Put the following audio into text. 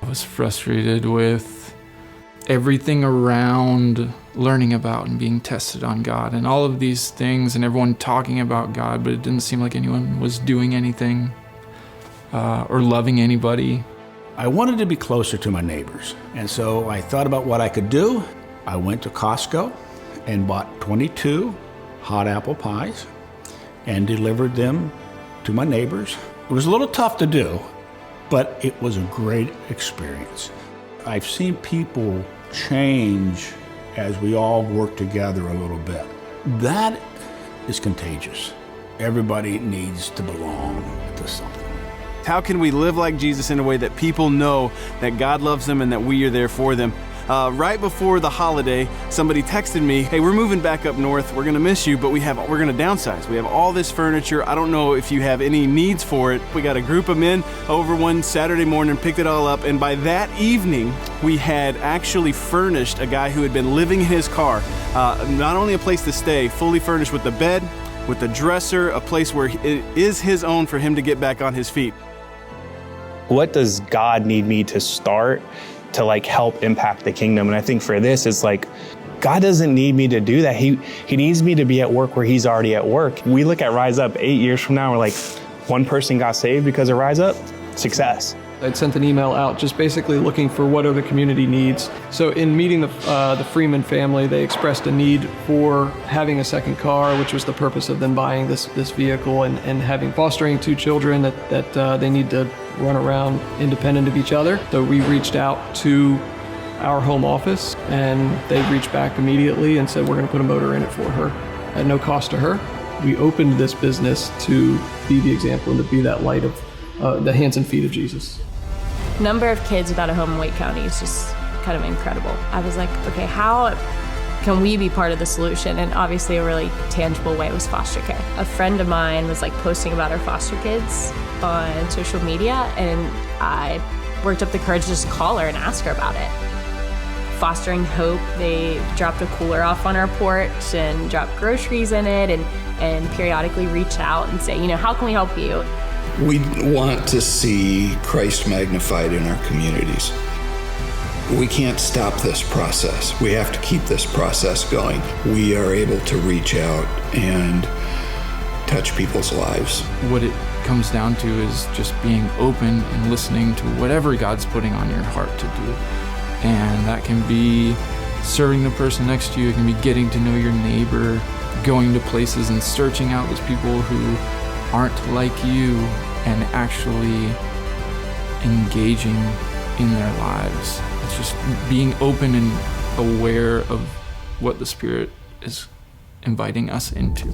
I was frustrated with everything around learning about and being tested on God and all of these things and everyone talking about God, but it didn't seem like anyone was doing anything or loving anybody. I wanted to be closer to my neighbors, and so I thought about what I could do. I went to Costco and bought 22 hot apple pies and delivered them to my neighbors. It was a little tough to do, but it was a great experience. I've seen people change as we all work together a little bit. That is contagious. Everybody needs to belong to something. How can we live like Jesus in a way that people know that God loves them and that we are there for them? Right before the holiday, somebody texted me, hey, we're moving back up north. We're gonna miss you, but we're gonna downsize. We have all this furniture. I don't know if you have any needs for it. We got a group of men over one Saturday morning, picked it all up, and by that evening, we had actually furnished a guy who had been living in his car, not only a place to stay, fully furnished with the bed, with the dresser, a place where it is his own for him to get back on his feet. What does God need me to start to help impact the kingdom? And I think for this, it's God doesn't need me to do that. He needs me to be at work where he's already at work. We look at Rise Up 8 years from now, we're like, one person got saved because of Rise Up, success. I'd sent an email out just basically looking for what other community needs. So in meeting the Freeman family, they expressed a need for having a second car, which was the purpose of them buying this vehicle, and having fostering 2 children that they need to run around independent of each other. So we reached out to our home office and they reached back immediately and said, we're gonna put a motor in it for her at no cost to her. We opened this business to be the example and to be that light of the hands and feet of Jesus. Number of kids without a home in Wake County is just kind of incredible. I was like, okay, how can we be part of the solution? And obviously a really tangible way was foster care. A friend of mine was posting about her foster kids on social media, and I worked up the courage to just call her and ask her about it. Fostering Hope, they dropped a cooler off on our porch and dropped groceries in it and periodically reach out and say, how can we help you? We want to see Christ magnified in our communities. We can't stop this process. We have to keep this process going. We are able to reach out and touch people's lives. What it comes down to is just being open and listening to whatever God's putting on your heart to do. And that can be serving the person next to you. It can be getting to know your neighbor, going to places and searching out those people who aren't like you and actually engaging in their lives. It's just being open and aware of what the Spirit is inviting us into.